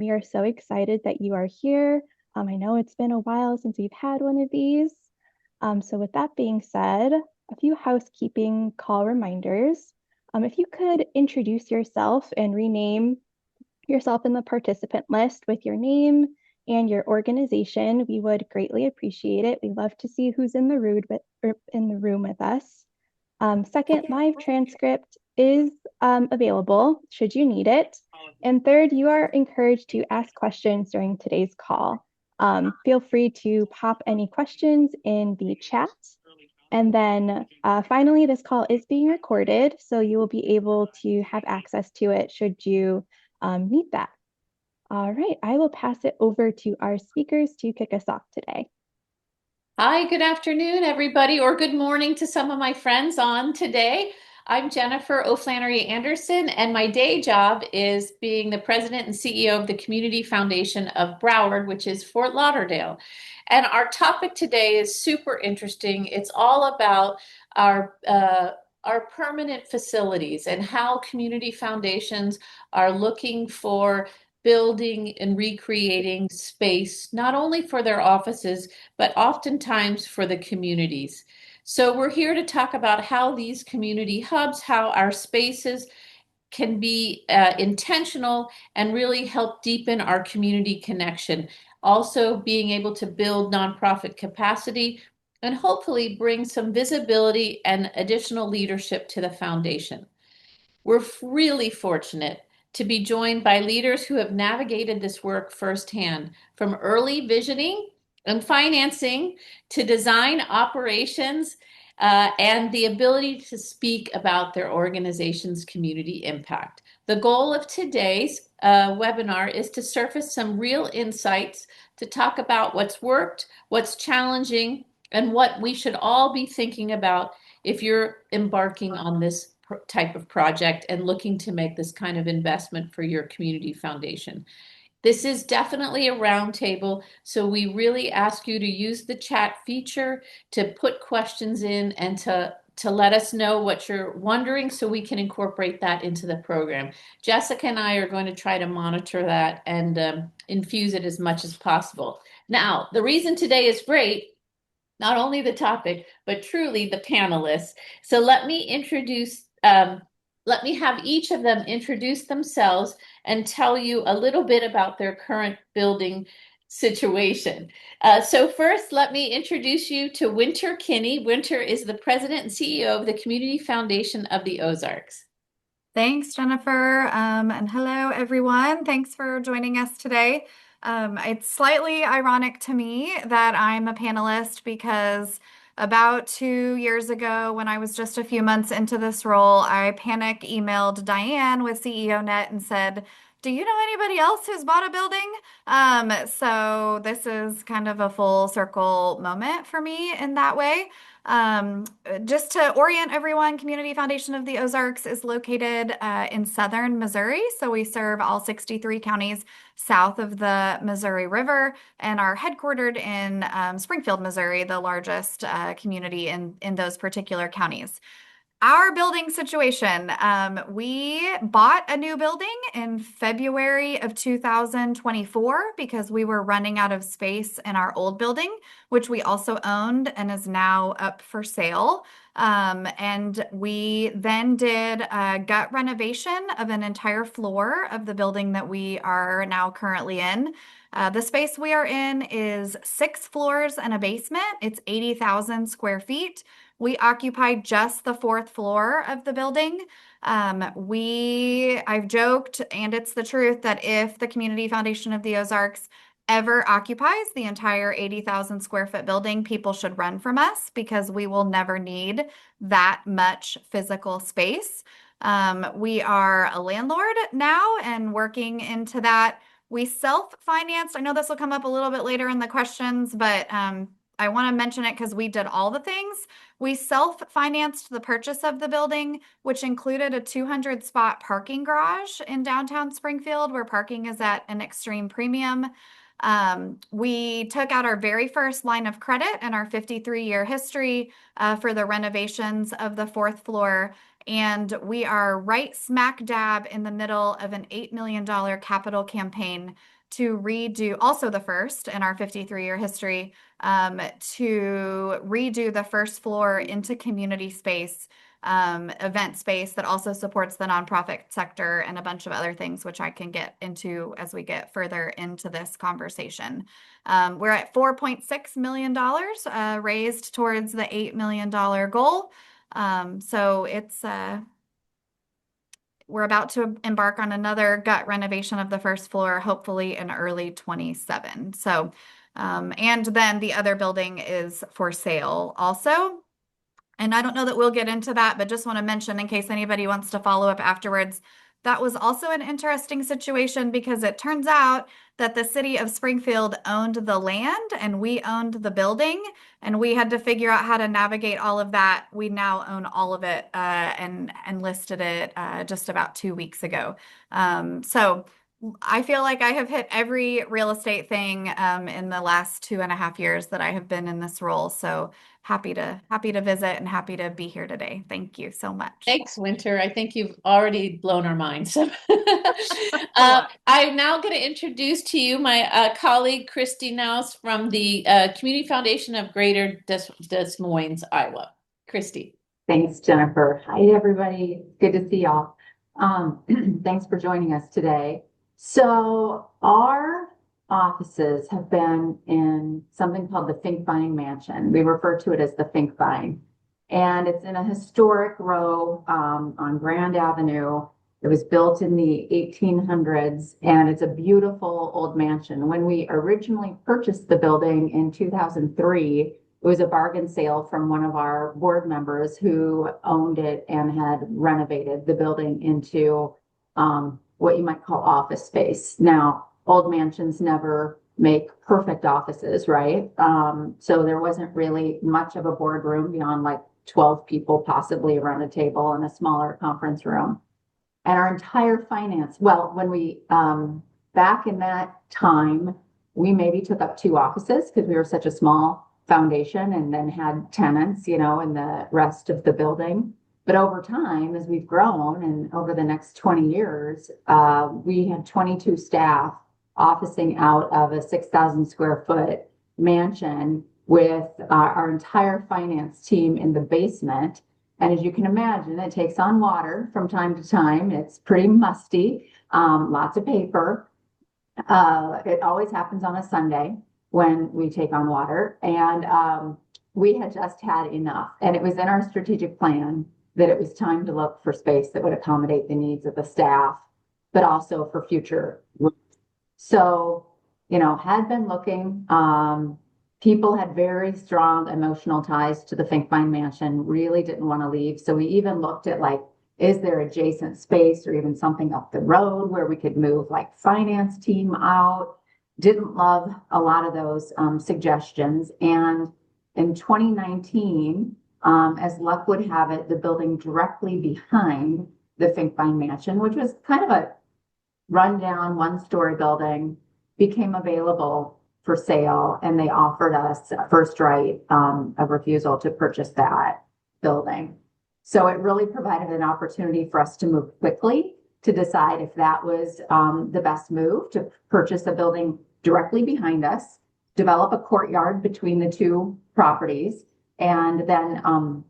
We are so excited that you are here. I know it's been a while since we've had one of these. So with that being said, a few housekeeping call reminders. If you could introduce yourself and rename yourself in the participant list with your name and your organization, we would greatly appreciate it. We love to see who's in the room with us. Second, live transcript is available should you need it. And third, you are encouraged to ask questions during today's call. Feel free to pop any questions in the chat. And then finally, this call is being recorded, so you will be able to have access to it should you need that. All right, I will pass it over to our speakers to kick us off today. Hi, good afternoon, everybody, or good morning to some of my friends on today. I'm Jennifer O'Flannery Anderson, and my day job is being the president and CEO of the Community Foundation of Broward, which is Fort Lauderdale. And our topic today is super interesting. It's all about our permanent facilities and how community foundations are looking for building and recreating space, not only for their offices, but oftentimes for the communities. So we're here to talk about how these community hubs, how our spaces can be intentional and really help deepen our community connection. Also being able to build nonprofit capacity and hopefully bring some visibility and additional leadership to the foundation. We're really fortunate to be joined by leaders who have navigated this work firsthand, from early visioning and financing to design operations and the ability to speak about their organization's community impact. The goal of today's webinar is to surface some real insights to talk about what's worked, what's challenging, and what we should all be thinking about if you're embarking on this type of project and looking to make this kind of investment for your community foundation. This is definitely a roundtable, so we really ask you to use the chat feature to put questions in and to let us know what you're wondering so we can incorporate that into the program. Jessica and I are going to try to monitor that and infuse it as much as possible. Now, the reason today is great, not only the topic, but truly the panelists. So let me have each of them introduce themselves and tell you a little bit about their current building situation. So first, let me introduce you to Winter Kinney. Winter is the president and CEO of the Community Foundation of the Ozarks. Thanks, Jennifer. And hello, everyone. Thanks for joining us today. It's slightly ironic to me that I'm a panelist because about 2 years ago, when I was just a few months into this role, I panic emailed Diane with CEONet and said, "Do you know anybody else who's bought a building?" So this is kind of a full circle moment for me in that way. Um, just to orient everyone, Community Foundation of the Ozarks is located in southern Missouri. So we serve all 63 counties south of the Missouri River and are headquartered in Springfield, Missouri, the largest community in those particular counties. Our building situation. We bought a new building in February of 2024 because we were running out of space in our old building, which we also owned and is now up for sale. And we then did a gut renovation of an entire floor of the building that we are now currently in. The space we are in is 6 floors and a basement. It's 80,000 square feet. We occupy just the fourth floor of the building. I've joked, and it's the truth, that if the Community Foundation of the Ozarks ever occupies the entire 80,000 square foot building, people should run from us because we will never need that much physical space. We are a landlord now and working into that. We self-financed. I know this will come up a little bit later in the questions, but I want to mention it because we did all the things. We self-financed the purchase of the building, which included a 200-spot parking garage in downtown Springfield, where parking is at an extreme premium. We took out our very first line of credit in our 53-year history for the renovations of the fourth floor. And we are right smack dab in the middle of an $8 million capital campaign to redo, also the first in our 53-year history, to redo the first floor into community space, event space that also supports the nonprofit sector and a bunch of other things, which I can get into as we get further into this conversation. We're at $4.6 million raised towards the $8 million goal. So we're about to embark on another gut renovation of the first floor, hopefully in early 27. So, and then the other building is for sale also. And I don't know that we'll get into that, but just want to mention in case anybody wants to follow up afterwards, that was also an interesting situation because it turns out that the city of Springfield owned the land and we owned the building, and we had to figure out how to navigate all of that. We now own all of it and listed it just about 2 weeks ago. So I feel like I have hit every real estate thing in the last 2.5 years that I have been in this role. So happy to visit and happy to be here today. Thank you so much. Thanks, Winter. I think you've already blown our minds. I'm now going to introduce to you my colleague, Christy Naus from the Community Foundation of Greater Des Moines, Iowa. Christy. Thanks, Jennifer. Hi, everybody. Good to see y'all. Thanks for joining us today. So our offices have been in something called the Finkbein Mansion. We refer to it as the Finkbein. And it's in a historic row on Grand Avenue. It was built in the 1800s, and it's a beautiful old mansion. When we originally purchased the building in 2003, it was a bargain sale from one of our board members who owned it and had renovated the building into what you might call office space. Now, old mansions never make perfect offices, right? So there wasn't really much of a boardroom beyond like 12 people possibly around a table in a smaller conference room. And our entire finance, well, when we, back in that time, we maybe took up 2 offices because we were such a small foundation and then had tenants, in the rest of the building. But over time, as we've grown and over the next 20 years, we had 22 staff officing out of a 6,000 square foot mansion with our entire finance team in the basement. And as you can imagine, it takes on water from time to time. It's pretty musty, lots of paper. It always happens on a Sunday when we take on water. And we had just had enough. And it was in our strategic plan that it was time to look for space that would accommodate the needs of the staff, but also for future. So, had been looking. People had very strong emotional ties to the Finkbein Mansion, really didn't want to leave. So we even looked at is there adjacent space or even something up the road where we could move finance team out? Didn't love a lot of those suggestions. And in 2019, as luck would have it, the building directly behind the Finkbein Mansion, which was kind of a rundown 1-story building, became available for sale, and they offered us a first right of refusal to purchase that building. So it really provided an opportunity for us to move quickly to decide if that was the best move, to purchase a building directly behind us, develop a courtyard between the 2 properties, and then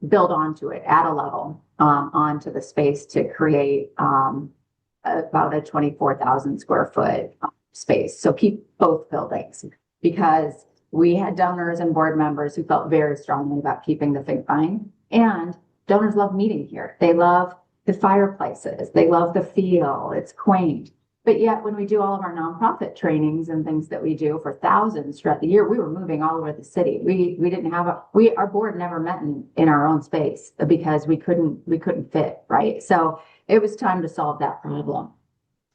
build onto it, add a level onto the space to create about a 24,000 square foot space. So keep both buildings, because we had donors and board members who felt very strongly about keeping the Finkbein. And donors love meeting here. They love the fireplaces. They love the feel. It's quaint. But yet when we do all of our nonprofit trainings and things that we do for thousands throughout the year, we were moving all over the city. We didn't have our board never met in our own space because we couldn't fit, right? So it was time to solve that problem.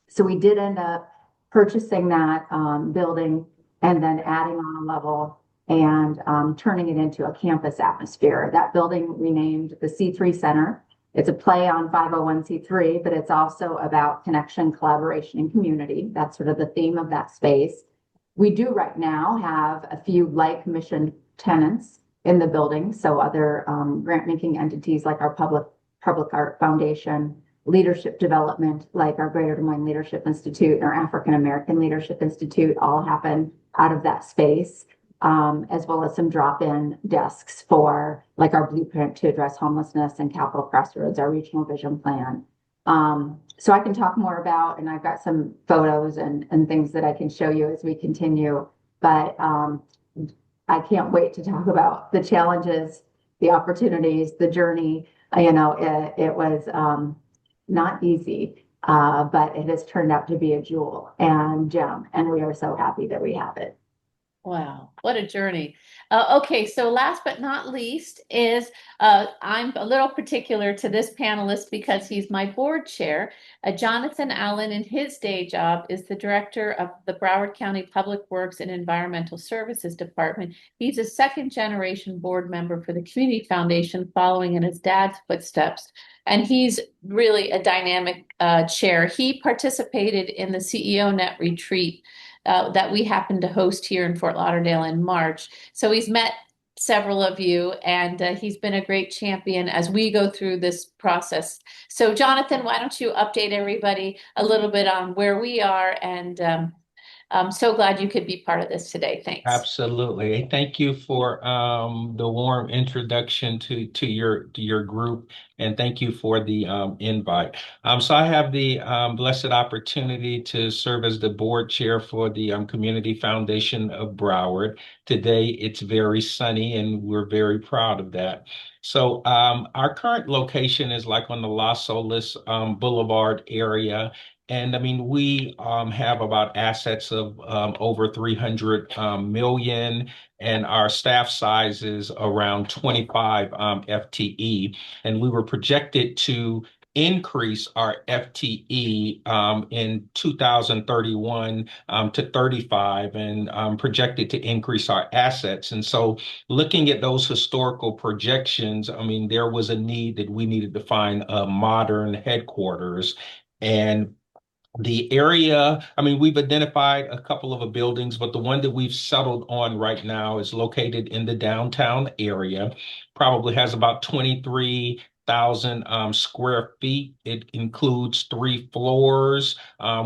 So we did end up purchasing that building and then adding on a level and turning it into a campus atmosphere. That building we named the C3 Center. It's a play on 501c3, but it's also about connection, collaboration, and community. That's sort of the theme of that space. We do right now have a few like mission tenants in the building. So other grant making entities like our Public Art Foundation, leadership development, like our Greater Des Moines Leadership Institute and our African American Leadership Institute, all happen out of that space, as well as some drop-in desks for like our blueprint to address homelessness and Capital Crossroads, our regional vision plan. So I can talk more about, and I've got some photos and things that I can show you as we continue, but I can't wait to talk about the challenges, the opportunities, the journey. It was not easy, but it has turned out to be a jewel and gem, and we are so happy that we have it. Wow, what a journey. Okay, so last but not least is I'm a little particular to this panelist because he's my board chair. Jonathan Allen, in his day job, is the director of the Broward County Public Works and Environmental Services Department. He's a second generation board member for the Community Foundation, following in his dad's footsteps. And he's really a dynamic chair. He participated in the CEONet retreat that we happened to host here in Fort Lauderdale in March. So he's met several of you, and he's been a great champion as we go through this process. So Jonathan, why don't you update everybody a little bit on where we are, and I'm so glad you could be part of this today. Thanks. Absolutely. Thank you for the warm introduction to your group, and thank you for the invite. So I have the blessed opportunity to serve as the board chair for the Community Foundation of Broward. Today it's very sunny, and we're very proud of that. So our current location is like on the Las Olas Boulevard area. And I mean, we have about assets of over 300 million, and our staff size is around 25 FTE. And we were projected to increase our FTE in 2031 to 35, and projected to increase our assets. And so looking at those historical projections, I mean, there was a need that we needed to find a modern headquarters. And the area, I mean, we've identified a couple of buildings, but the one that we've settled on right now is located in the downtown area, probably has about 23,000 square feet. It includes 3 floors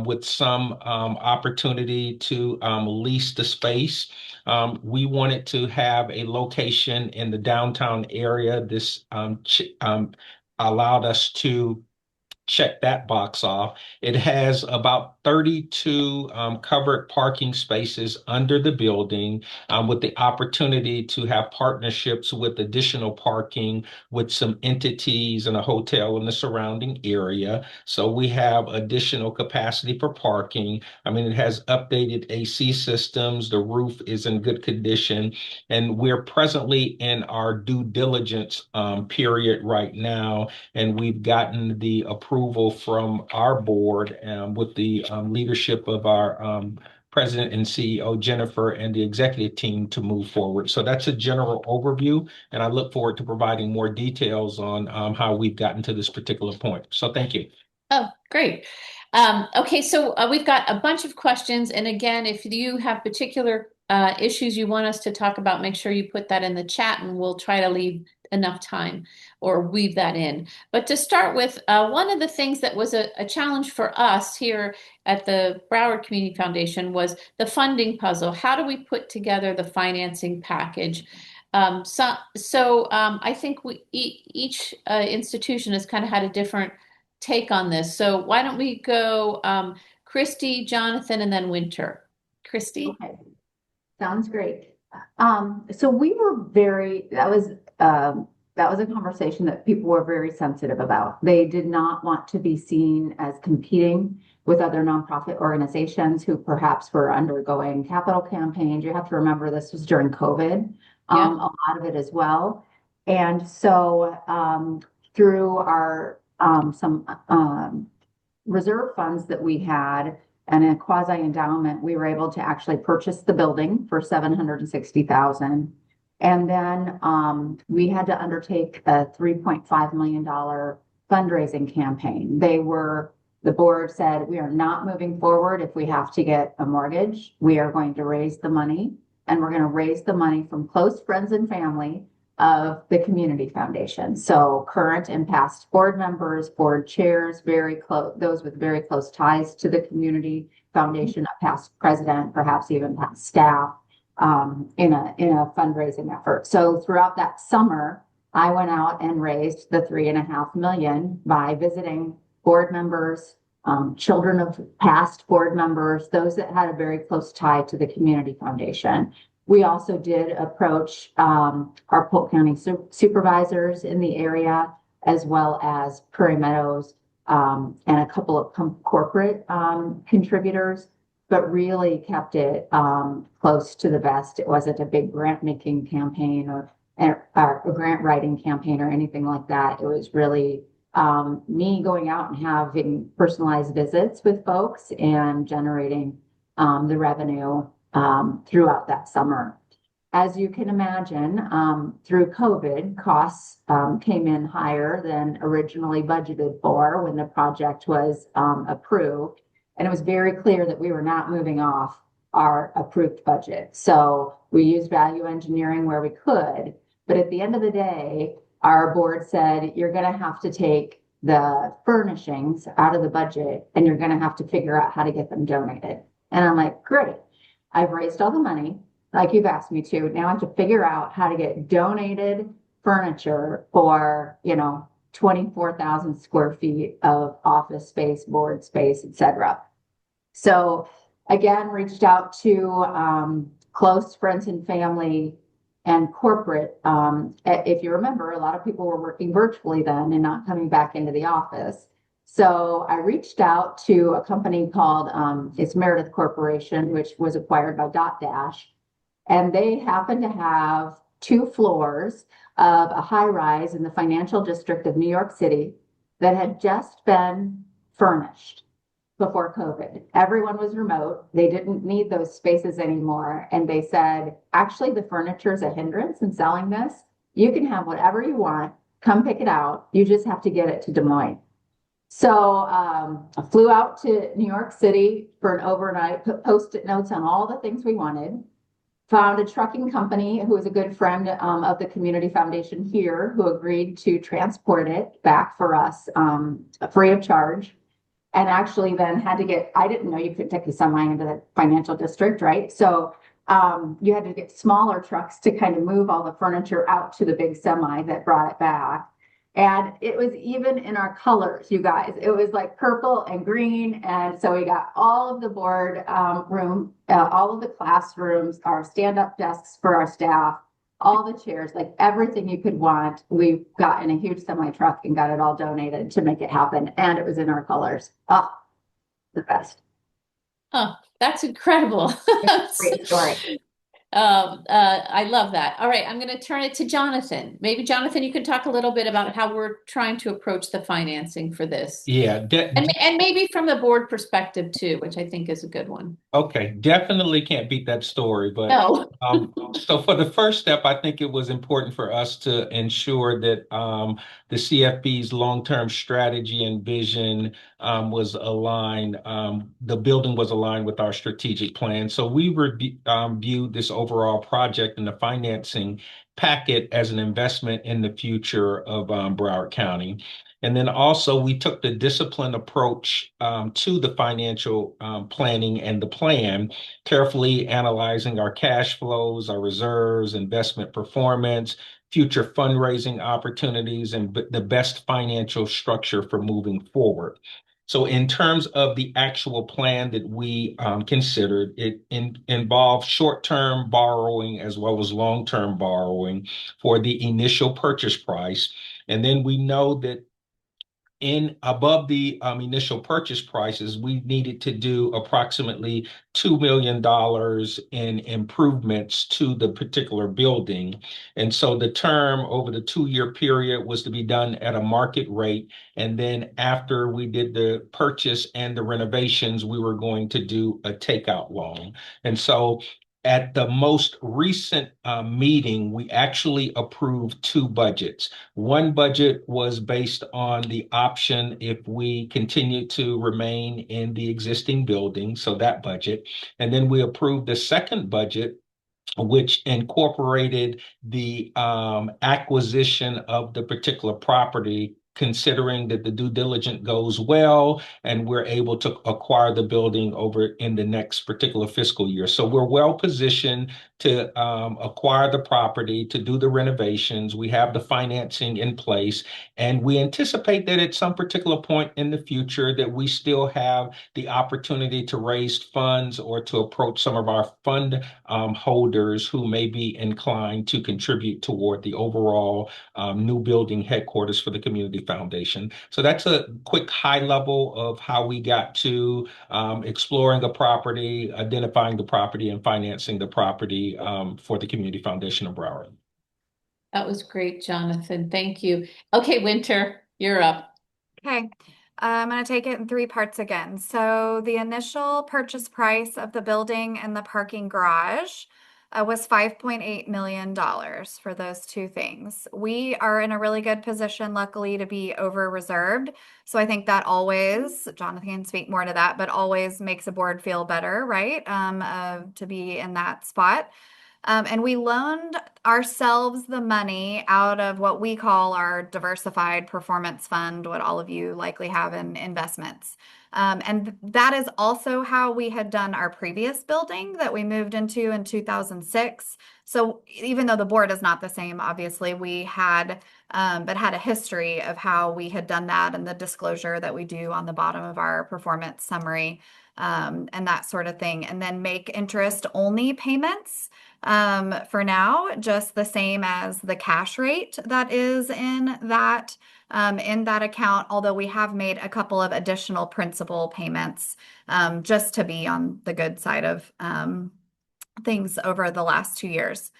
with some opportunity to lease the space. We wanted to have a location in the downtown area. This allowed us to check that box off. It has about 32 covered parking spaces under the building, with the opportunity to have partnerships with additional parking with some entities and a hotel in the surrounding area. So we have additional capacity for parking. I mean, it has updated AC systems. The roof is in good condition. And we're presently in our due diligence period right now. And we've gotten the approval from our board with the leadership of our President and CEO, Jennifer, and the executive team to move forward. So that's a general overview, and I look forward to providing more details on how we've gotten to this particular point. So thank you. Oh, great. Okay, so we've got a bunch of questions. And again, if you have particular issues you want us to talk about, make sure you put that in the chat, and we'll try to leave enough time or weave that in. But to start with, one of the things that was a challenge for us here at the Broward Community Foundation was the funding puzzle. How do we put together the financing package? So I think each institution has kind of had a different take on this. So why don't we go Christy, Jonathan, and then Winter. Christy? Okay. Sounds great. So we were that was a conversation that people were very sensitive about. They did not want to be seen as competing with other nonprofit organizations who perhaps were undergoing capital campaigns. You have to remember this was during COVID, a lot of it as well. And so through our some reserve funds that we had and a quasi endowment, we were able to actually purchase the building for $760,000. And then we had to undertake a $3.5 million fundraising campaign. The board said, we are not moving forward if we have to get a mortgage. We are going to raise the money, and we're going to raise the money from close friends and family, of the community foundation. So current and past board members, board chairs, very close, those with very close ties to the community foundation, a past president, perhaps even past staff, in a fundraising effort. So throughout that summer, I went out and raised the 3.5 million by visiting board members, children of past board members, those that had a very close tie to the community foundation. We also did approach our Polk County supervisors in the area, as well as Prairie Meadows and a couple of corporate contributors, but really kept it close to the vest. It wasn't a big grant making campaign or a grant writing campaign or anything like that. It was really me going out and having personalized visits with folks and generating the revenue throughout that summer. As you can imagine, through COVID, costs came in higher than originally budgeted for when the project was approved. And it was very clear that we were not moving off our approved budget. So we used value engineering where we could. But at the end of the day, our board said, you're going to have to take the furnishings out of the budget and you're going to have to figure out how to get them donated. And I'm like, great. I've raised all the money like you've asked me to. Now I have to figure out how to get donated furniture for, 24,000 square feet of office space, board space, etc. So again, reached out to close friends and family and corporate. If you remember, a lot of people were working virtually then and not coming back into the office. So I reached out to a company called it's Meredith Corporation, which was acquired by Dotdash. And they happen to have 2 floors of a high rise in the financial district of New York City that had just been furnished before COVID. Everyone was remote. They didn't need those spaces anymore. And they said, actually, the furniture is a hindrance in selling this. You can have whatever you want. Come pick it out. You just have to get it to Des Moines. So I flew out to New York City for an overnight, put Post-it notes on all the things we wanted, found a trucking company who was a good friend of the community foundation here who agreed to transport it back for us free of charge. And actually then had to get, I didn't know you could take a semi into the financial district, right? So you had to get smaller trucks to kind of move all the furniture out to the big semi that brought it back. And it was even in our colors, you guys. It was like purple and green. And so we got all of the board room, all of the classrooms, our stand-up desks for our staff, all the chairs, like everything you could want. We got in a huge semi truck and got it all donated to make it happen. And it was in our colors. Oh, the best. Oh, that's incredible. Great story. I love that. All right, I'm going to turn it to Jonathan. Maybe Jonathan, you can talk a little bit about how we're trying to approach the financing for this. Yeah, and maybe from the board perspective too, which I think is a good one. okay, definitely can't beat that story. But No. so for the first step, I think it was important for us to ensure that the CFB's long-term strategy and vision was aligned. The building was aligned with our strategic plan. So we viewed this overall project and the financing packet as an investment in the future of Broward County. And then also we took the disciplined approach to the financial planning and the plan, carefully analyzing our cash flows, our reserves, investment performance, future fundraising opportunities, and the best financial structure for moving forward. So in terms of the actual plan that we considered, it involved short-term borrowing as well as long-term borrowing for the initial purchase price. And then we know that in above the initial purchase prices, we needed to do approximately $2 million in improvements to the particular building. And so the term over the 2-year period was to be done at a market rate. And then after we did the purchase and the renovations, we were going to do a takeout loan. And so at the most recent meeting, we actually approved 2 budgets. One budget was based on the option if we continue to remain in the existing building, so that budget. And then we approved the second budget which incorporated the acquisition of the particular property, considering that the due diligence goes well and we're able to acquire the building over in the next particular fiscal year. So we're well positioned to acquire the property, to do the renovations. We have the financing in place, and we anticipate that at some particular point in the future that we still have the opportunity to raise funds or to approach some of our fund holders who may be inclined to contribute toward the overall new building headquarters for the community foundation. So that's a quick high level of how we got to exploring the property, identifying the property, and financing the property for the community foundation of Broward. That was great, Jonathan. Thank you. Okay, Winter, you're up. Okay. I'm going to take it in three parts again. So the initial purchase price of the building and the parking garage was $5.8 million for those two things. We are in a really good position, luckily, to be over reserved. So I think that always, Jonathan can speak more to that, but always makes a board feel better, right? To be in that spot. And we loaned ourselves the money out of what we call our diversified performance fund, what all of you likely have in investments. And that is also how we had done our previous building that we moved into in 2006. So even though the board is not the same, obviously, we had, but had a history of how we had done that and the disclosure that we do on the bottom of our performance summary, and that sort of thing. And then make interest only payments for now, just the same as the cash rate that is in that account, although we have made a couple of additional principal payments just to be on the good side of things over the last 2 years.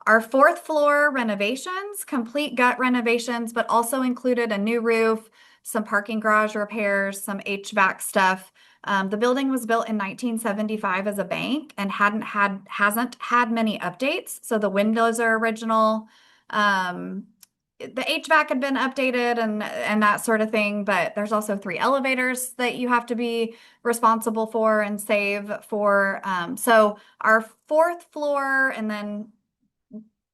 Our fourth floor renovations, complete gut renovations, but also included a new roof, some parking garage repairs, some HVAC stuff. The building was built in 1975 as a bank and hasn't had many updates. So the windows are original. The HVAC had been updated and that sort of thing, but there's also 3 elevators that you have to be responsible for and save for. So our fourth floor and then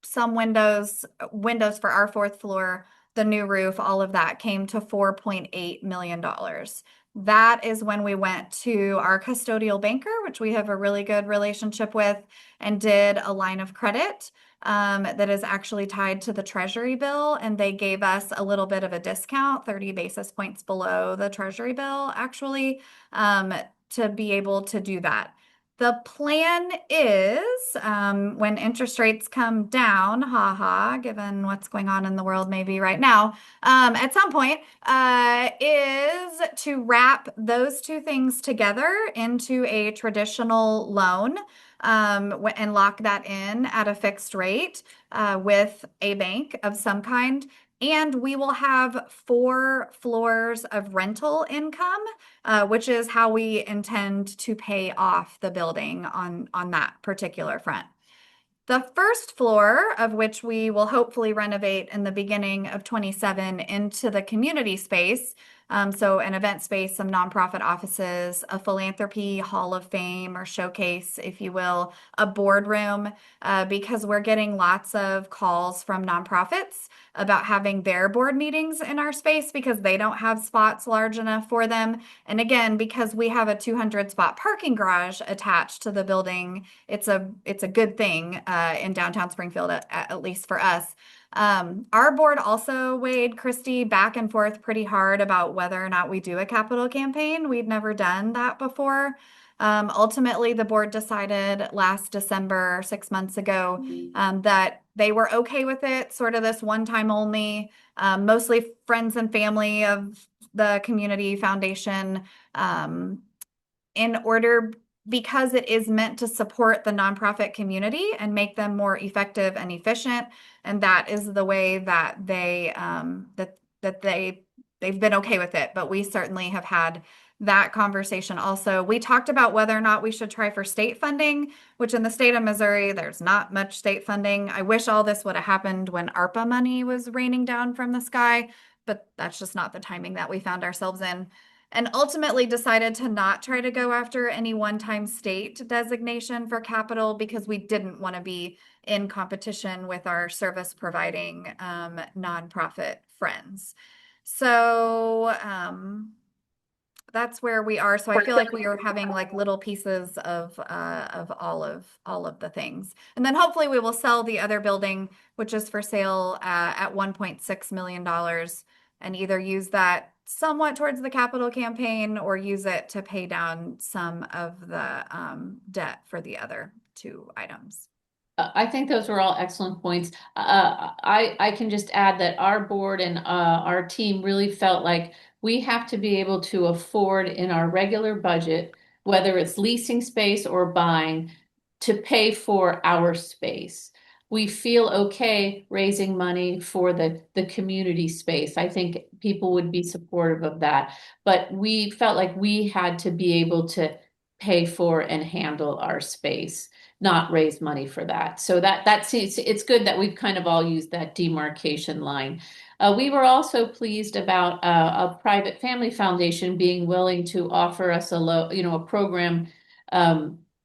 some windows for our fourth floor, the new roof, all of that came to $4.8 million. That is when we went to our custodial banker, which we have a really good relationship with, and did a line of credit that is actually tied to the treasury bill. And they gave us a little bit of a discount, 30 basis points below the treasury bill, actually, to be able to do that. The plan is when interest rates come down, given what's going on in the world maybe right now, at some point, is to wrap those two things together into a traditional loan and lock that in at a fixed rate with a bank of some kind. And we will have 4 floors of rental income, which is how we intend to pay off the building on that particular front. The first floor, of which we will hopefully renovate in the beginning of 27 into the community space, so an event space, some nonprofit offices, a philanthropy hall of fame or showcase, if you will, a boardroom, because we're getting lots of calls from nonprofits about having their board meetings in our space because they don't have spots large enough for them. And again, because we have a 200 spot parking garage attached to the building, it's a good thing in downtown Springfield, at least for us. Our board also weighed Christy back and forth pretty hard about whether or not we do a capital campaign. We'd never done that before. Ultimately, the board decided last December, 6 months ago, that they were okay with it, sort of this one time only, mostly friends and family of the community foundation, because it is meant to support the nonprofit community and make them more effective and efficient. And that is the way that they've been okay with it. But we certainly have had that conversation also. We talked about whether or not we should try for state funding, which in the state of Missouri, there's not much state funding. I wish all this would have happened when ARPA money was raining down from the sky, but that's just not the timing that we found ourselves in. and ultimately decided to not try to go after any one-time state designation for capital because we didn't want to be in competition with our service providing nonprofit friends. So that's where we are. So I feel like we are having like little pieces of all of the things, and then hopefully we will sell the other building, which is for sale at $1.6 million, and either use that somewhat towards the capital campaign or use it to pay down some of the debt for the other two items. I think those were all excellent points. I can just add that our board and our team really felt like we have to be able to afford in our regular budget, whether it's leasing space or buying, to pay for our space. We feel okay raising money for the community space. I think people would be supportive of that. But we felt like we had to be able to pay for and handle our space, not raise money for that. So that seems, it's good that we've kind of all used that demarcation line. We were also pleased about a private family foundation being willing to offer us a program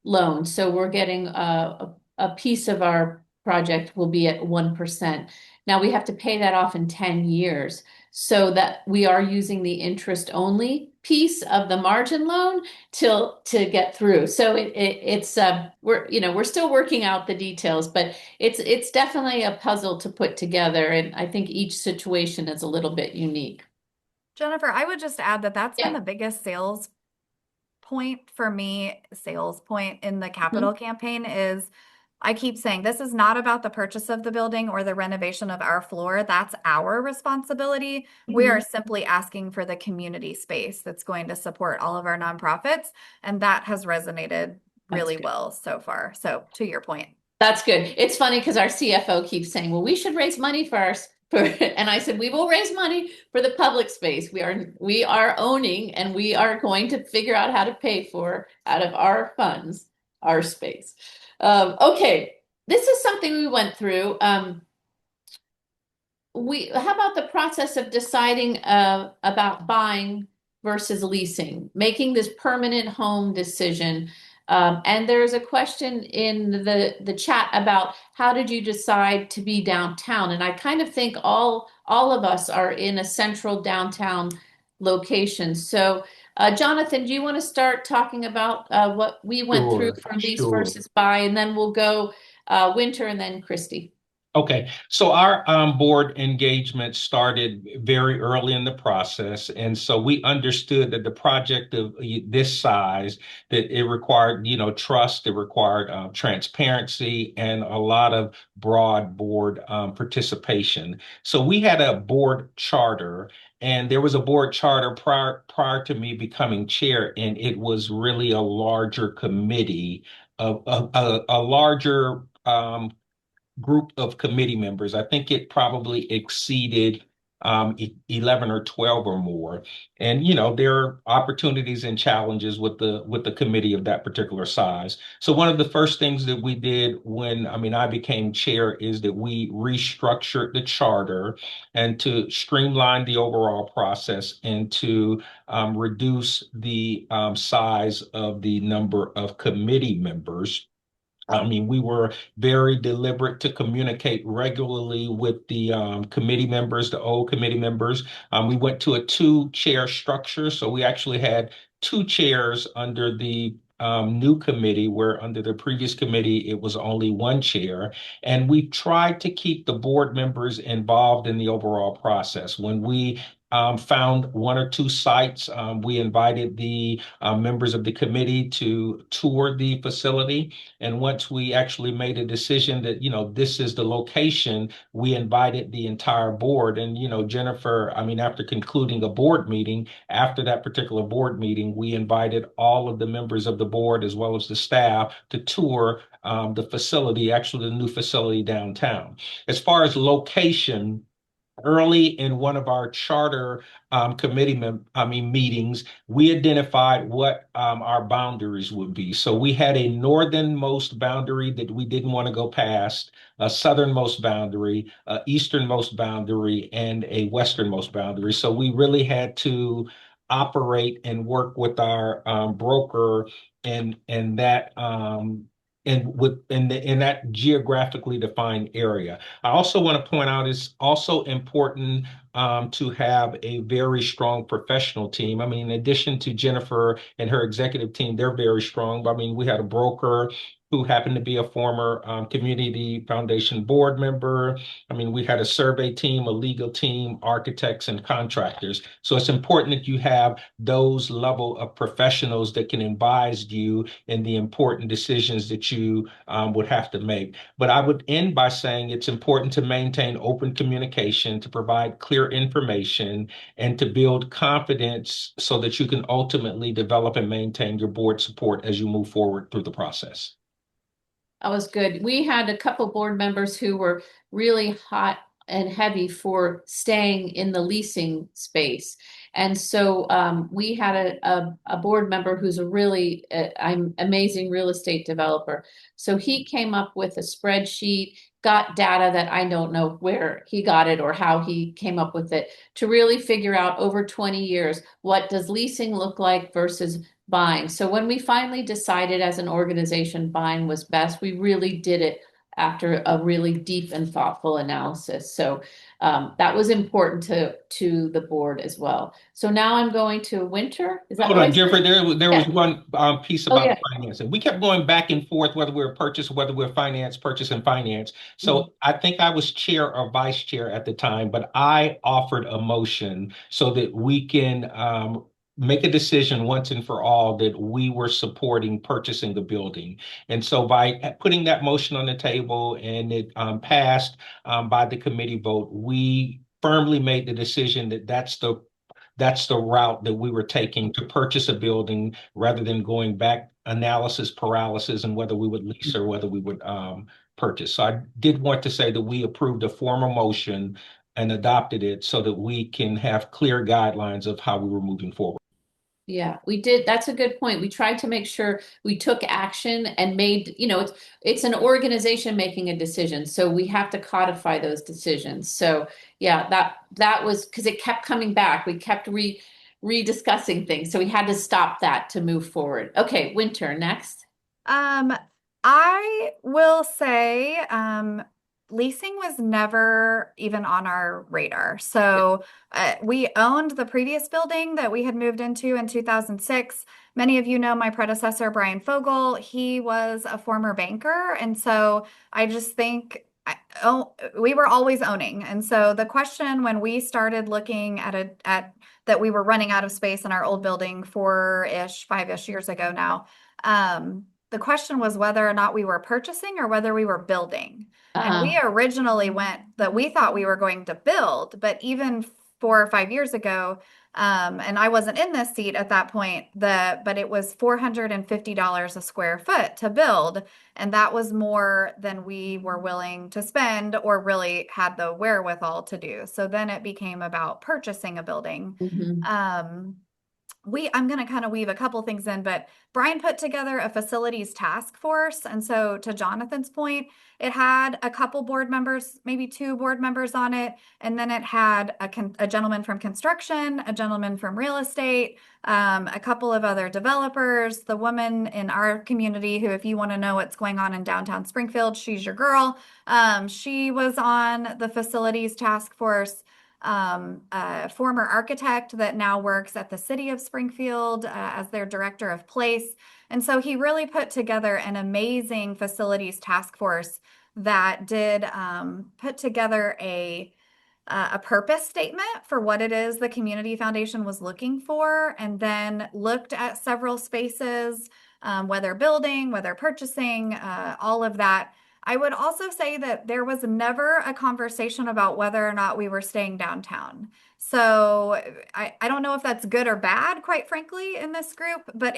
loan. So we're getting a piece of our project will be at 1%. Now we have to pay that off in 10 years, so that we are using the interest only piece of the margin loan to get through. So it's we're still working out the details, but it's definitely a puzzle to put together, and I think each situation is a little bit unique. Jennifer, I would just add that that's been Yeah. the biggest sales point for me, sales point in the capital campaign is I keep saying this is not about the purchase of the building or the renovation of our floor. That's our responsibility. We are simply asking for the community space that's going to support all of our nonprofits. And that has resonated really well so far. So to your point. That's good. It's funny because our CFO keeps saying, well, we should raise money for our and I said, we will raise money for the public space. We are owning, and we are going to figure out how to pay for out of our funds, our space. Okay, this is something we went through. How about the process of deciding about buying versus leasing, making this permanent home decision? And there's a question in the chat about how did you decide to be downtown? And I kind of think all of us are in a central downtown location. So, Jonathan, do you want to start talking about what we went through for lease versus buy, and then we'll go Winter and then Christy. Okay, so our board engagement started very early in the process, and so we understood that the project of this size, that it required, trust, it required transparency, and a lot of broad board participation. So we had a board charter, and there was a board charter prior to me becoming chair, and it was really a larger committee of a larger group of committee members. I think it probably exceeded 11 or 12 or more. And, there are opportunities and challenges with the committee of that particular size. So one of the first things that we did when, I became chair is that we restructured the charter and to streamline the overall process and to reduce the size of the number of committee members. We were very deliberate to communicate regularly with the committee members, the old committee members. We went to a two-chair structure, so we actually had two chairs under the new committee, where under the previous committee, it was only one chair. And we tried to keep the board members involved in the overall process. When we found one or two sites, we invited the members of the committee to tour the facility. And once we actually made a decision that, this is the location, we invited the entire board. And, Jennifer, after concluding a board meeting, after that particular board meeting, we invited all of the members of the board as well as the staff to tour the facility, actually the new facility downtown. As far as location, early in one of our charter committee meetings, we identified what our boundaries would be. So we had a northernmost boundary that we didn't want to go past, a southernmost boundary, a easternmost boundary, and a westernmost boundary. So we really had to operate and work with our broker and that in that geographically defined area. I also want to point out it's also important to have a very strong professional team. I mean, in addition to Jennifer and her executive team, they're very strong. I mean, we had a broker who happened to be a former community foundation board member. I mean, we had a survey team, a legal team, architects, and contractors. So it's important that you have those level of professionals that can advise you in the important decisions that you would have to make. But I would end by saying it's important to maintain open communication, to provide clear information, and to build confidence so that you can ultimately develop and maintain your board support as you move forward through the process. That was good. We had a couple board members who were really hot and heavy for staying in the leasing space. And so we had a board member who's a really amazing real estate developer. So he came up with a spreadsheet, got data that I don't know where he got it or how he came up with it to really figure out over 20 years, what does leasing look like versus buying. So when we finally decided as an organization buying was best, we really did it after a really deep and thoughtful analysis. So that was important to the board as well. So now I'm going to Winter. Is that Hold what I on, said? Jennifer, there Yeah. was one piece Oh, about yeah. financing. We kept going back and forth whether we were purchase, whether we we're finance, purchase, and finance. So I think I was chair or vice chair at the time, but I offered a motion so that we can make a decision once and for all that we were supporting purchasing the building. And so by putting that motion on the table and it passed by the committee vote, we firmly made the decision that that's the route that we were taking to purchase a building rather than going back analysis paralysis and whether we would lease or whether we would purchase. So I did want to say that we approved a formal motion and adopted it so that we can have clear guidelines of how we were moving forward. Yeah, we did. That's a good point. We tried to make sure we took action and made, it's an organization making a decision. So we have to codify those decisions. So yeah, that was because it kept coming back. We kept rediscussing things. So we had to stop that to move forward. Okay, Winter, next. I will say, leasing was never even on our radar. So we owned the previous building that we had moved into in 2006. Many of you know my predecessor, Brian Fogel. He was a former banker. And so I just think we were always owning. And so the question when we started looking at that we were running out of space in our old building 5-ish years ago now, the question was whether or not we were purchasing or whether we were building. And we originally went that we thought we were going to build, but even 4 or 5 years ago, and I wasn't in this seat at that point, but it was $450 a square foot to build. And that was more than we were willing to spend or really had the wherewithal to do. So then it became about purchasing a building. I'm going to kind of weave a couple things in, but Brian put together a facilities task force. And so to Jonathan's point, it had a couple board members, maybe 2 board members on it. And then it had a gentleman from construction, a gentleman from real estate, a couple of other developers, the woman in our community who, if you want to know what's going on in downtown Springfield, she's your girl. She was on the facilities task force. A former architect that now works at the city of Springfield as their director of place. And so he really put together an amazing facilities task force that did put together a purpose statement for what it is the Community Foundation was looking for, and then looked at several spaces, whether building, whether purchasing, all of that. I would also say that there was never a conversation about whether or not we were staying downtown. So I don't know if that's good or bad, quite frankly, in this group, but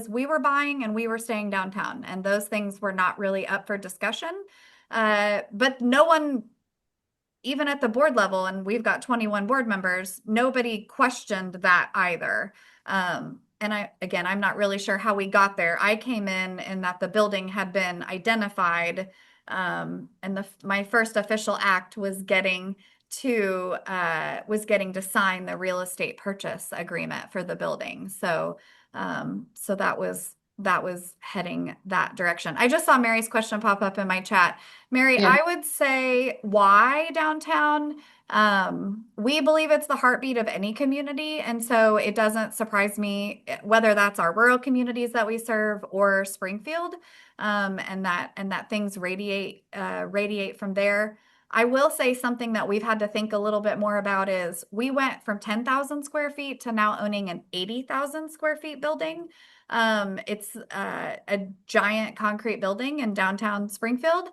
we were buying and we were staying downtown, and those things were not really up for discussion. But no one, even at the board level, and we've got 21 board members, nobody questioned that either. And I'm not really sure how we got there. I came in and that the building had been identified. And my first official act was getting was getting to sign the real estate purchase agreement for the building. So that was heading that direction. I just saw Mary's question pop up in my chat. Mary, Yeah. I would say, why downtown? We believe it's the heartbeat of any community, and so it doesn't surprise me whether that's our rural communities that we serve or Springfield, and that things radiate from there. I will say something that we've had to think a little bit more about is we went from 10,000 square feet to now owning an 80,000 square feet building. It's a giant concrete building in downtown Springfield.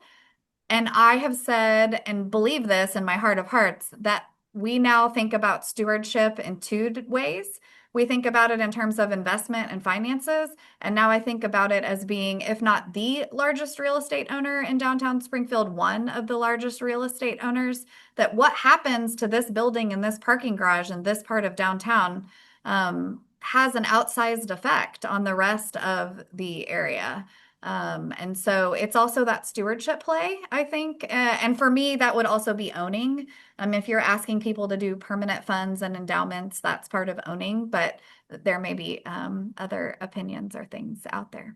And I have said and believe this in my heart of hearts that we now think about stewardship in two ways. We think about it in terms of investment and finances. And now I think about it as being, if not the largest real estate owner in downtown Springfield, one of the largest real estate owners, that what happens to this building and this parking garage in this part of downtown has an outsized effect on the rest of the area. And so it's also that stewardship play, I think. And for me, that would also be owning. If you're asking people to do permanent funds and endowments, that's part of owning, but there may be other opinions or things out there.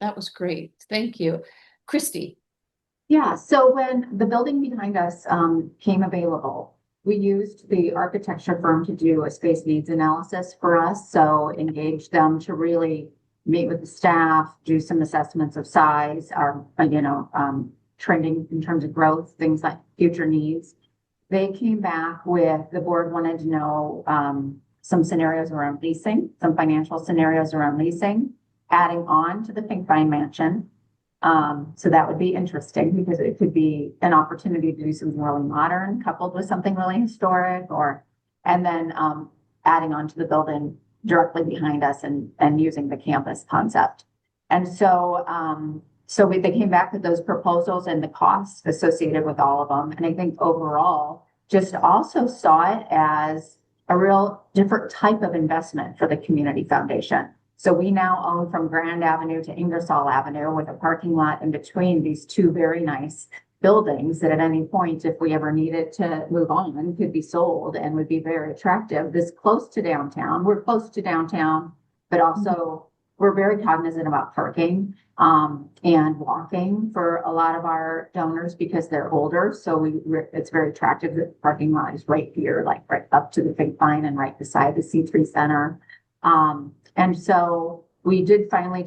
That was great. Thank you. Christy. Yeah, so when the building behind us came available, we used the architecture firm to do a space needs analysis for us. So engaged them to really meet with the staff, do some assessments of size, our, trending in terms of growth, things like future needs. They came back with, the board wanted to know some scenarios around leasing, some financial scenarios around leasing, adding on to the Pink Vine Mansion. So that would be interesting because it could be an opportunity to do something really modern coupled with something really historic, and then adding on to the building directly behind us and using the campus concept. And so they came back with those proposals and the costs associated with all of them. And I think overall just also saw it as a real different type of investment for the community foundation. So we now own from Grand Avenue to Ingersoll Avenue with a parking lot in between these two very nice buildings that at any point, if we ever needed to move on, could be sold and would be very attractive. This close to downtown, we're close to downtown, but also we're very cognizant about parking and walking for a lot of our donors because they're older. So it's very attractive that the parking lot is right here, like right up to the Pink Vine and right beside the C3 Center. And so we did finally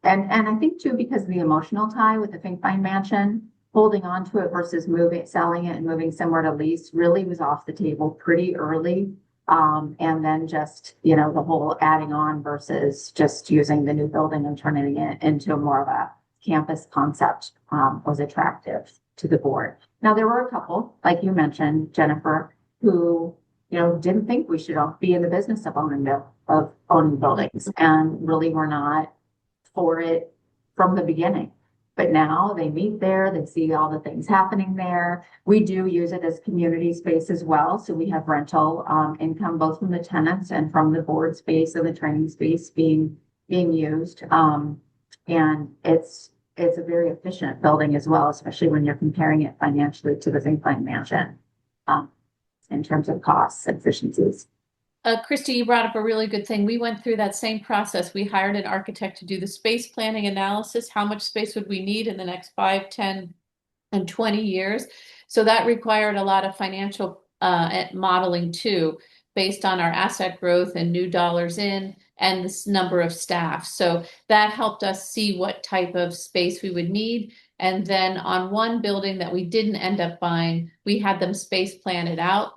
and I think too, because of the emotional tie with the Pink Vine Mansion, holding on to it versus selling it and moving somewhere to lease really was off the table pretty early. And then just, the whole adding on versus just using the new building and turning it into more of a campus concept was attractive to the board. Now, there were a couple, like you mentioned, Jennifer, who, didn't think we should be in the business of owning buildings and really were not for it from the beginning. But now they meet there, they see all the things happening there. We do use it as community space as well. So we have rental income, both from the tenants and from the board space and the training space being used. And it's a very efficient building as well, especially when you're comparing it financially to the Pink Vine Mansion in terms of costs and efficiencies. Christy, you brought up a really good thing. We went through that same process. We hired an architect to do the space planning analysis. How much space would we need in the next 5, 10, and 20 years? So that required a lot of financial modeling too, based on our asset growth and new dollars in and this number of staff. So that helped us see what type of space we would need. And then on one building that we didn't end up buying, we had them space plan it out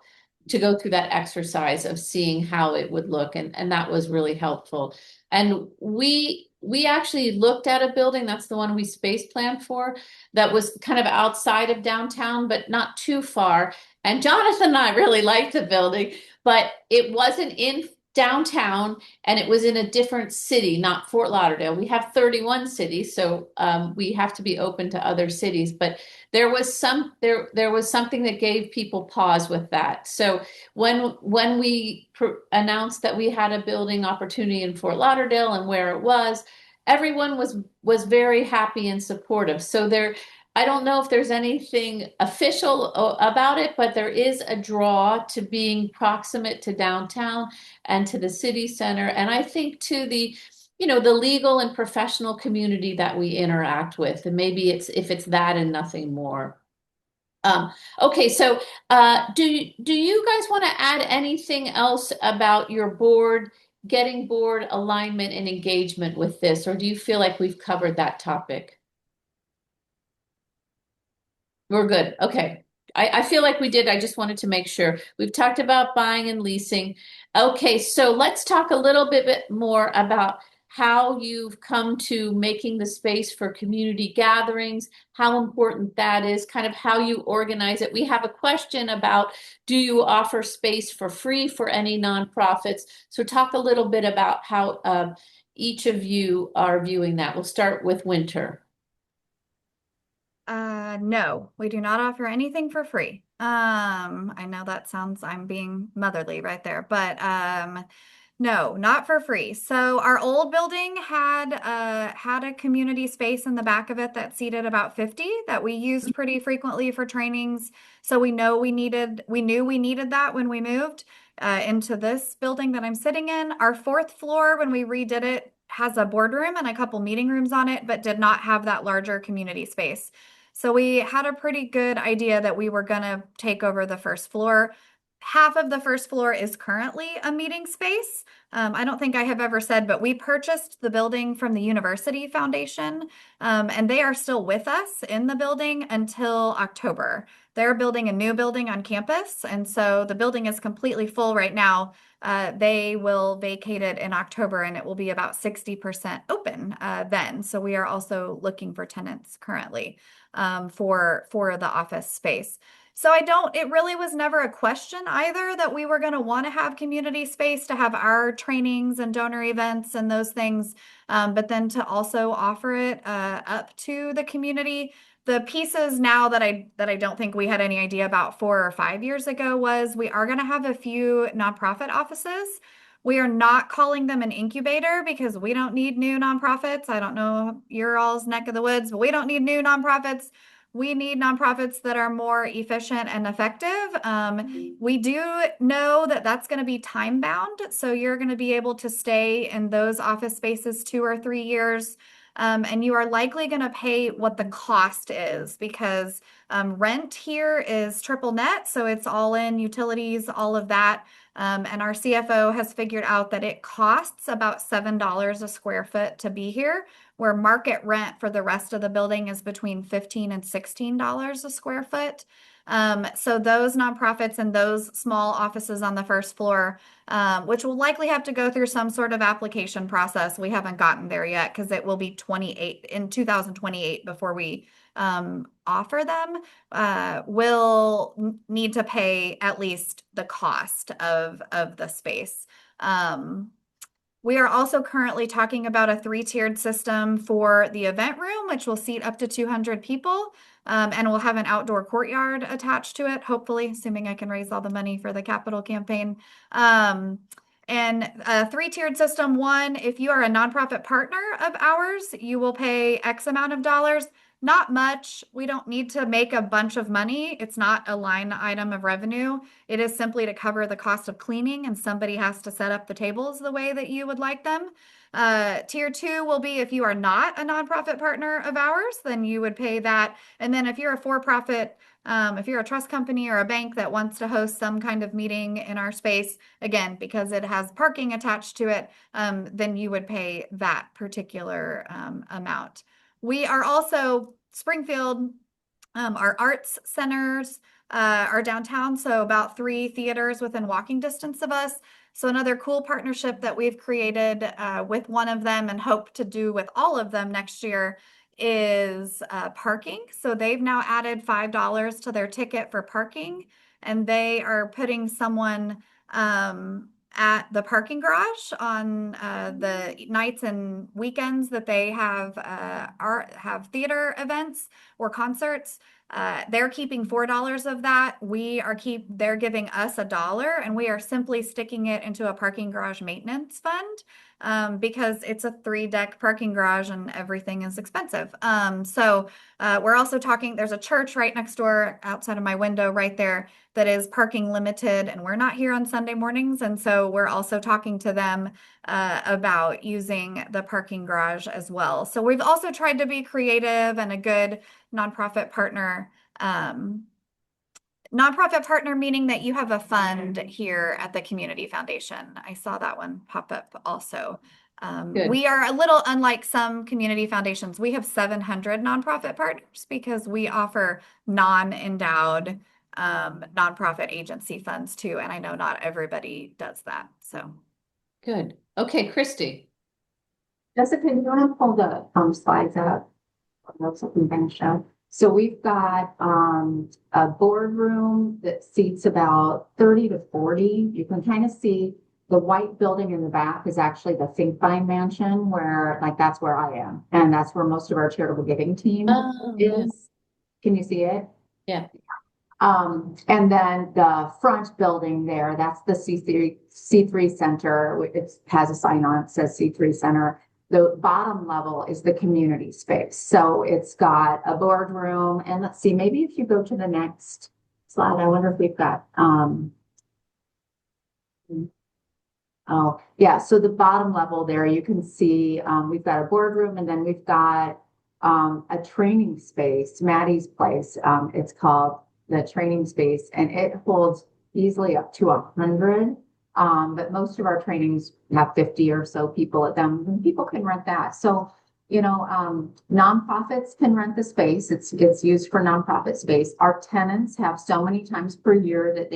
to go through that exercise of seeing how it would look. And that was really helpful. And we actually looked at a building, that's the one we space planned for, that was kind of outside of downtown, but not too far. And Jonathan and I really liked the building, but it wasn't in downtown and it was in a different city, not Fort Lauderdale. We have 31 cities, so we have to be open to other cities, but there was something that gave people pause with that. So when we announced that we had a building opportunity in Fort Lauderdale and where it was, everyone was very happy and supportive. So I don't know if there's anything official about it, but there is a draw to being proximate to downtown and to the city center. And I think to the, the legal and professional community that we interact with. And maybe if it's that and nothing more. Okay, so do you guys want to add anything else about your board, getting board alignment and engagement with this, or do you feel like we've covered that topic? We're good. Okay. I feel like we did. I just wanted to make sure. We've talked about buying and leasing. Okay, so let's talk a little bit more about how you've come to making the space for community gatherings, how important that is, kind of how you organize it. We have a question about, do you offer space for free for any nonprofits? So talk a little bit about how each of you are viewing that. We'll start with Winter. No, we do not offer anything for free. I know that sounds, I'm being motherly right there, but no, not for free. So our old building had a community space in the back of it that seated about 50 that we used pretty frequently for trainings. So we knew we needed that when we moved into this building that I'm sitting in. Our fourth floor, when we redid it, has a boardroom and a couple meeting rooms on it, but did not have that larger community space. So we had a pretty good idea that we were going to take over the first floor. Half of the first floor is currently a meeting space. I don't think I have ever said, but we purchased the building from the University Foundation, and they are still with us in the building until October. They're building a new building on campus, and so the building is completely full right now. They will vacate it in October, and it will be about 60% open then. So we are also looking for tenants currently for the office space. So it really was never a question either that we were going to want to have community space to have our trainings and donor events and those things, but then to also offer it up to the community. The pieces now that I don't think we had any idea about 4 or 5 years ago was we are going to have a few nonprofit offices. We are not calling them an incubator because we don't need new nonprofits. I don't know your all's neck of the woods, but we don't need new nonprofits. We need nonprofits that are more efficient and effective. We do know that that's going to be time bound. So you're going to be able to stay in those office spaces 2 or 3 years. And you are likely going to pay what the cost is because rent here is triple net. So it's all in utilities, all of that. And our CFO has figured out that it costs about $7 a square foot to be here, where market rent for the rest of the building is between $15 and $16 a square foot. So those nonprofits and those small offices on the first floor, which will likely have to go through some sort of application process. We haven't gotten there yet because it will be 2028 before we offer them, will need to pay at least the cost of the space. We are also currently talking about a 3-tiered system for the event room, which will seat up to 200 people, and will have an outdoor courtyard attached to it, hopefully, assuming I can raise all the money for the capital campaign. And a 3-tiered system, one, if you are a nonprofit partner of ours, you will pay X amount of dollars. Not much. We don't need to make a bunch of money. It's not a line item of revenue. It is simply to cover the cost of cleaning, and somebody has to set up the tables the way that you would like them. Tier 2 will be if you are not a nonprofit partner of ours, then you would pay that. And then if you're a for-profit, if you're a trust company or a bank that wants to host some kind of meeting in our space, again, because it has parking attached to it, then you would pay that particular amount. We are also Springfield, our arts centers are downtown, so about 3 theaters within walking distance of us. So another cool partnership that we've created with one of them and hope to do with all of them next year is parking. So they've now added $5 to their ticket for parking, and they are putting someone at the parking garage on the nights and weekends that they have theater events or concerts. They're keeping $4 of that. They're giving us $1, and we are simply sticking it into a parking garage maintenance fund. because it's a 3-deck parking garage and everything is expensive. So we're also talking, there's a church right next door outside of my window right there that is parking limited, and we're not here on Sunday mornings. And so we're also talking to them about using the parking garage as well. So we've also tried to be creative and a good nonprofit partner. Nonprofit partner meaning that you have a fund here at the Community Foundation. I saw that one pop up also. Good. We are a little unlike some community foundations. We have 700 nonprofit partners because we offer non-endowed nonprofit agency funds too. And I know not everybody does that. So Good. Okay, Christy. Jessica, you want to pull the slides up? That's something I'm going to show. So we've got a boardroom that seats about 30 to 40. You can kind of see the white building in the back is actually the Think Fine Mansion, where that's where I am. And that's where most of our charitable giving team Yeah. is. Can you see it? Yeah. And then the front building there, that's the C3 Center. It has a sign on it that says C3 Center. The bottom level is the community space. So it's got a boardroom. And let's see, maybe if you go to the next slide, I wonder if we've got, oh, yeah. So the bottom level there, you can see we've got a boardroom, and then we've got a training space, Maddie's place. It's called the training space, and it holds easily up to 100. But most of our trainings have 50 or so people at them, and people can rent that. So, nonprofits can rent the space. It's used for nonprofit space. Our tenants have so many times per year that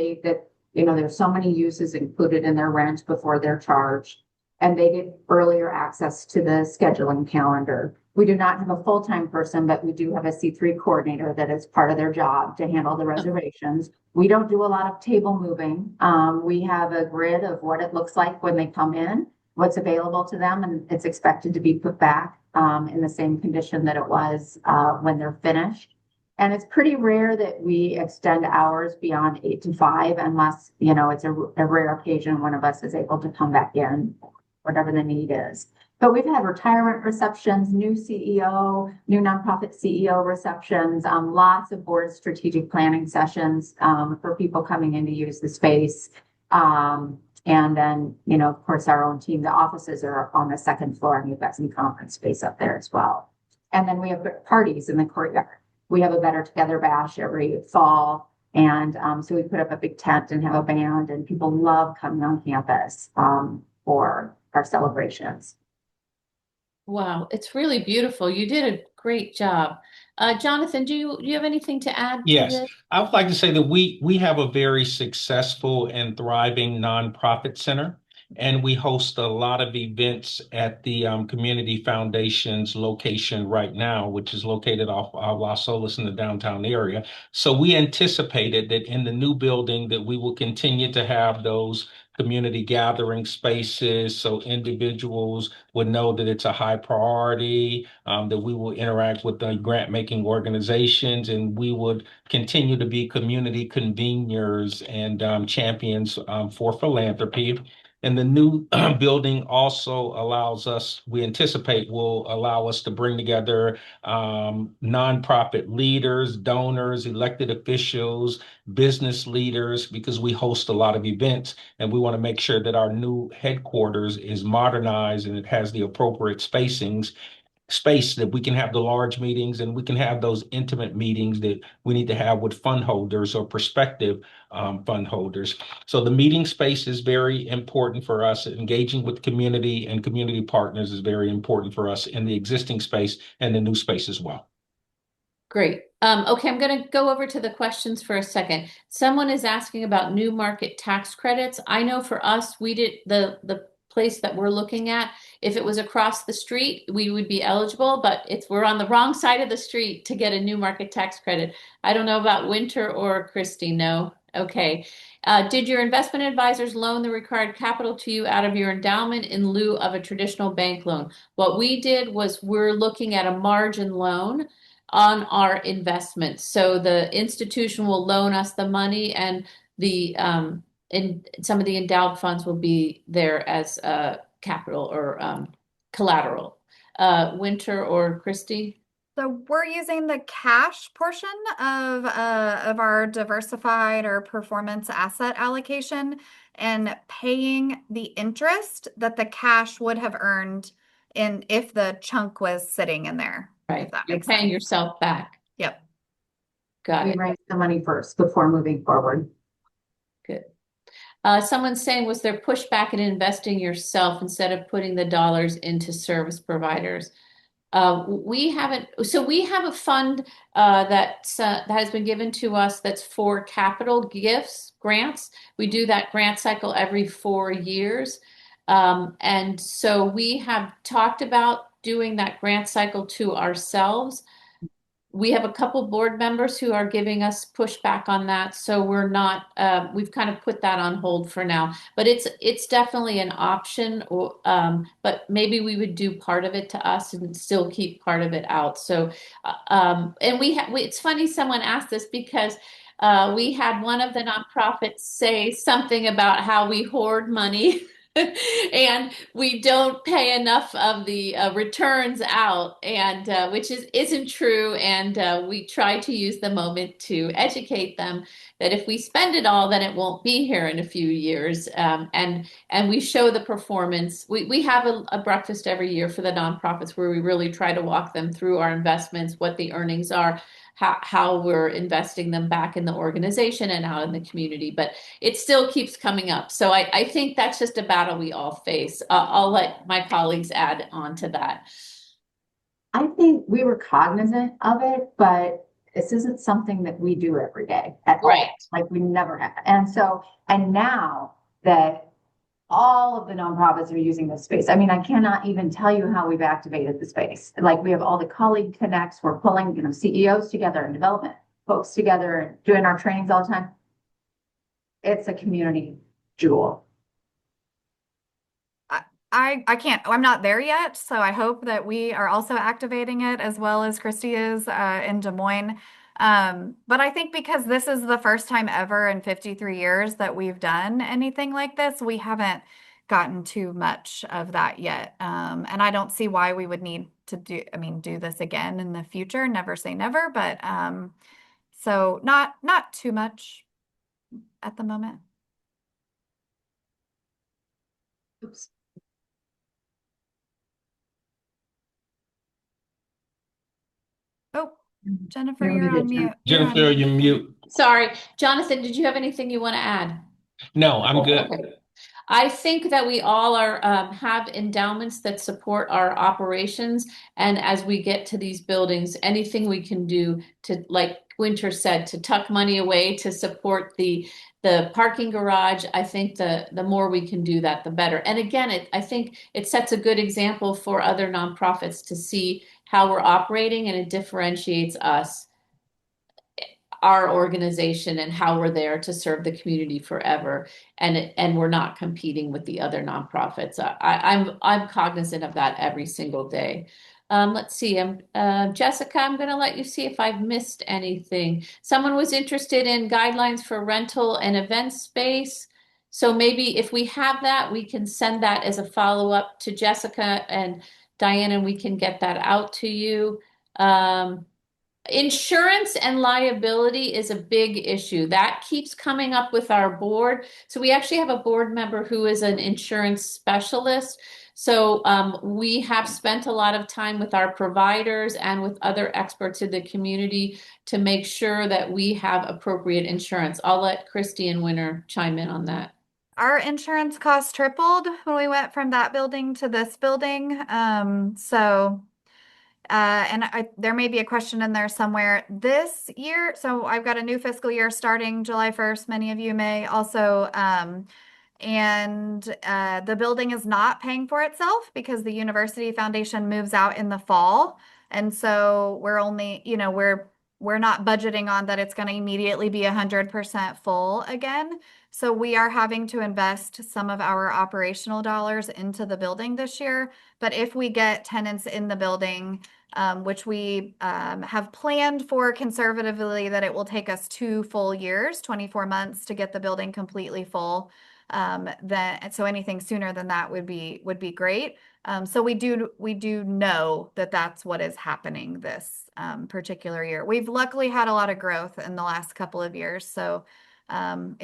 there's so many uses included in their rent before they're charged, and they get earlier access to the scheduling calendar. We do not have a full-time person, but we do have a C3 coordinator that is part of their job to handle the reservations. We don't do a lot of table moving. We have a grid of what it looks like when they come in, what's available to them, and it's expected to be put back in the same condition that it was when they're finished. And it's pretty rare that we extend hours beyond 8 to 5 unless, it's a rare occasion one of us is able to come back in, whatever the need is. But we've had retirement receptions, new CEO, new nonprofit CEO receptions, lots of board strategic planning sessions for people coming in to use the space. And then, of course, our own team, the offices are on the second floor, and we've got some conference space up there as well. And then we have parties in the courtyard. We have a Better Together Bash every fall. And so we put up a big tent and have a band, and people love coming on campus for our celebrations. Wow, it's really beautiful. You did a great job. Jonathan, do you have anything to add to Yes, this? I would like to say that we have a very successful and thriving nonprofit center, and we host a lot of events at the Community Foundation's location right now, which is located off Las Olas in the downtown area. So we anticipated that in the new building that we will continue to have those community gathering spaces, so individuals would know that it's a high priority, that we will interact with the grant making organizations, and we would continue to be community conveners and champions for philanthropy. And the new building also we anticipate will allow us to bring together nonprofit leaders, donors, elected officials, business leaders, because we host a lot of events, and we want to make sure that our new headquarters is modernized and it has the appropriate space that we can have the large meetings and we can have those intimate meetings that we need to have with fund holders or prospective fund holders. So the meeting space is very important for us. Engaging with community and community partners is very important for us in the existing space and the new space as well. Great. Okay, I'm going to go over to the questions for a second. Someone is asking about new market tax credits. I know for us, we did the place that we're looking at. If it was across the street, we would be eligible, but we're on the wrong side of the street to get a new market tax credit. I don't know about Winter or Christy. No. Okay. Did your investment advisors loan the required capital to you out of your endowment in lieu of a traditional bank loan? What we did was we're looking at a margin loan on our investments. So the institution will loan us the money, and some of the endowed funds will be there as capital or collateral. Winter or Christy? So we're using the cash portion of our diversified or performance asset allocation and paying the interest that the cash would have earned in if the chunk was sitting in there. Right. If that You're makes paying sense. yourself back. Yep. Got We it. raise the money first before moving forward. Good. Someone's saying, was there pushback in investing yourself instead of putting the dollars into service providers? We haven't. So we have a fund that has been given to us that's for capital gifts, grants. We do that grant cycle every 4 years. And so we have talked about doing that grant cycle to ourselves. We have a couple board members who are giving us pushback on that, so we're not. We've kind of put that on hold for now, but it's definitely an option. But maybe we would do part of it to us and still keep part of it out. So, and it's funny someone asked this because we had one of the nonprofits say something about how we hoard money. And we don't pay enough of the returns out, and which isn't true. And we try to use the moment to educate them that if we spend it all, then it won't be here in a few years. And we show the performance. We have a breakfast every year for the nonprofits where we really try to walk them through our investments, what the earnings are, how we're investing them back in the organization and out in the community. But it still keeps coming up. So I think that's just a battle we all face. I'll let my colleagues add on to that. I think we were cognizant of it, but this isn't something that we do every day at all. Right. Like we never have. And now that all of the nonprofits are using this space. I mean, I cannot even tell you how we've activated the space. Like we have all the colleague connects, we're pulling, CEOs together and development folks together and doing our trainings all the time. It's a community jewel. I can't, I'm not there yet, so I hope that we are also activating it as well as Christy is in Des Moines. But I think because this is the first time ever in 53 years that we've done anything like this, we haven't gotten too much of that yet. And I don't see why we would need to do this again in the future. Never say never, but so not too much at the moment. Oops. Oh, Jennifer, You're you're on muted, mute. Jennifer, you're mute. Sorry, Jonathan, did you have anything you want to add? No, I'm good. Okay. I think that we all have endowments that support our operations. And as we get to these buildings, anything we can do to, like Winter said, to tuck money away to support the parking garage, I think the more we can do that, the better. And again, I think it sets a good example for other nonprofits to see how we're operating, and it differentiates us, our organization, and how we're there to serve the community forever, and we're not competing with the other nonprofits. I'm cognizant of that every single day. Let's see. Jessica, I'm going to let you see if I've missed anything. Someone was interested in guidelines for rental and event space. So maybe if we have that, we can send that as a follow-up to Jessica and Diane, and we can get that out to you. Insurance and liability is a big issue that keeps coming up with our board. So we actually have a board member who is an insurance specialist. So we have spent a lot of time with our providers and with other experts in the community to make sure that we have appropriate insurance. I'll let Christy and Winter chime in on that. Our insurance costs tripled when we went from that building to this building. There may be a question in there somewhere this year. So I've got a new fiscal year starting July 1st. Many of you may also, the building is not paying for itself because the University Foundation moves out in the fall. And so we're only, we're not budgeting on that it's going to immediately be 100% full again. So we are having to invest some of our operational dollars into the building this year. But if we get tenants in the building, which we have planned for conservatively, that it will take us 2 full years, 24 months to get the building completely full. then so anything sooner than that would be great. So we do know that that's what is happening this particular year. We've luckily had a lot of growth in the last couple of years, so I'm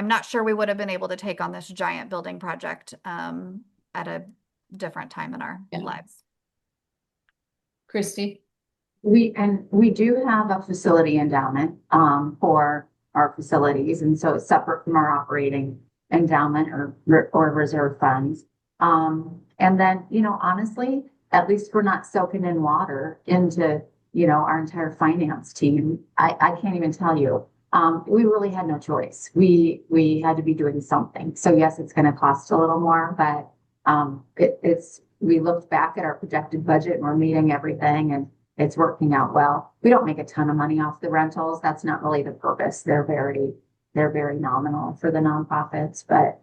not sure we would have been able to take on this giant building project at a different time in our lives. Christy? We do have a facility endowment for our facilities, and so it's separate from our operating endowment or reserve funds. And then, honestly, at least we're not soaking in water into, our entire finance team. I can't even tell you. We really had no choice. We had to be doing something. So yes, it's going to cost a little more, but we looked back at our projected budget and we're meeting everything, and it's working out well. We don't make a ton of money off the rentals. That's not really the purpose. They're very nominal for the nonprofits, but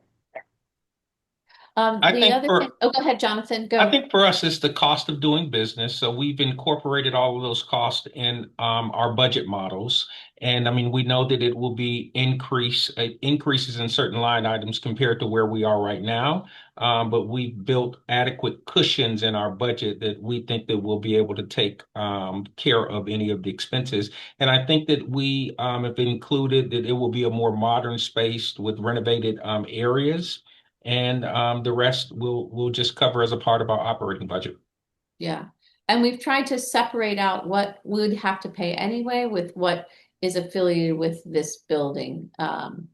Oh, go ahead, Jonathan. Go. I think for us, it's the cost of doing business. So we've incorporated all of those costs in our budget models. And I mean, we know that it will be increases in certain line items compared to where we are right now. But we've built adequate cushions in our budget that we think that we'll be able to take care of any of the expenses. And I think that we have included that it will be a more modern space with renovated areas. And the rest we'll just cover as a part of our operating budget. Yeah. And we've tried to separate out what would have to pay anyway with what is affiliated with this building. And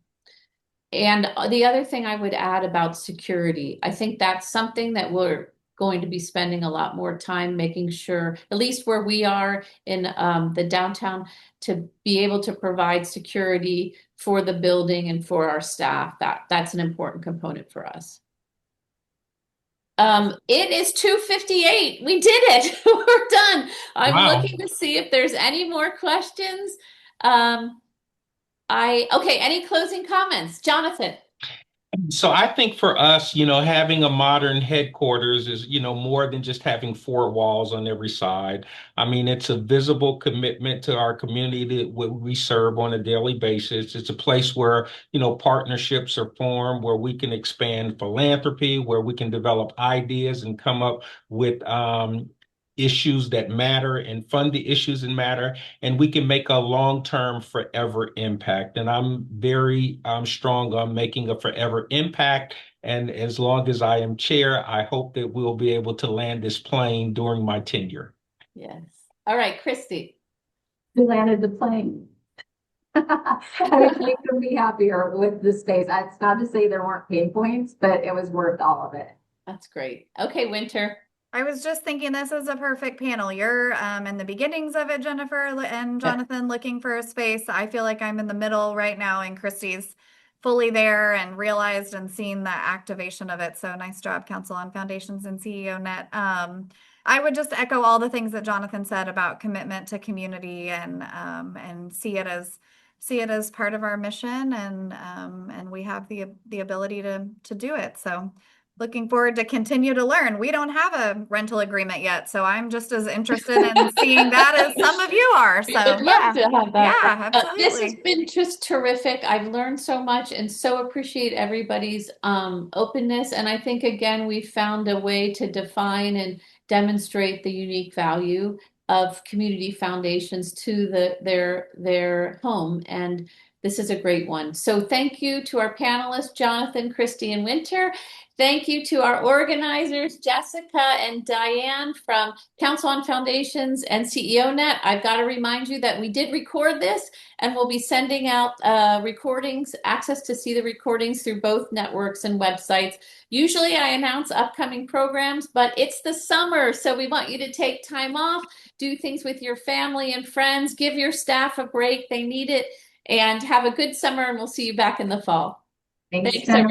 the other thing I would add about security, I think that's something that we're going to be spending a lot more time making sure, at least where we are in the downtown, to be able to provide security for the building and for our staff. That's an important component for us. It is 2:58. We did it. We're done. I'm looking to see if there's any more questions. Okay, any closing comments? Jonathan. So I think for us, having a modern headquarters is, more than just having four walls on every side. I mean, it's a visible commitment to our community that we serve on a daily basis. It's a place where, partnerships are formed, where we can expand philanthropy, where we can develop ideas and come up with issues that matter and fund the issues that matter, and we can make a long-term forever impact. And I'm very strong on making a forever impact. And as long as I am chair, I hope that we'll be able to land this plane during my tenure. Yes. All right, Christy. We landed the plane. I couldn't be happier with the space. It's not to say there weren't pain points, but it was worth all of it. That's great. Okay, Winter. I was just thinking this is a perfect panel. You're in the beginnings of it, Jennifer and Jonathan, looking for a space. I feel like I'm in the middle right now, and Christy's fully there and realized and seen the activation of it. So nice job, Council on Foundations and CEONet. I would just echo all the things that Jonathan said about commitment to community and see it as part of our mission, and we have the ability to do it. So looking forward to continue to learn. We don't have a rental agreement yet, so I'm just as interested in seeing that as some of you are. So I'd love to have that. Yeah, absolutely. This has been just terrific. I've learned so much and so appreciate everybody's openness. And I think, again, we found a way to define and demonstrate the unique value of community foundations to their home. And this is a great one. So thank you to our panelists, Jonathan, Christy, and Winter. Thank you to our organizers, Jessica and Diane from Council on Foundations and CEONet. I've got to remind you that we did record this, and we'll be sending out recordings, access to see the recordings through both networks and websites. Usually I announce upcoming programs, but it's the summer, so we want you to take time off, do things with your family and friends, give your staff a break. They need it. And have a good summer, and we'll see you back in the fall. Thanks, everybody.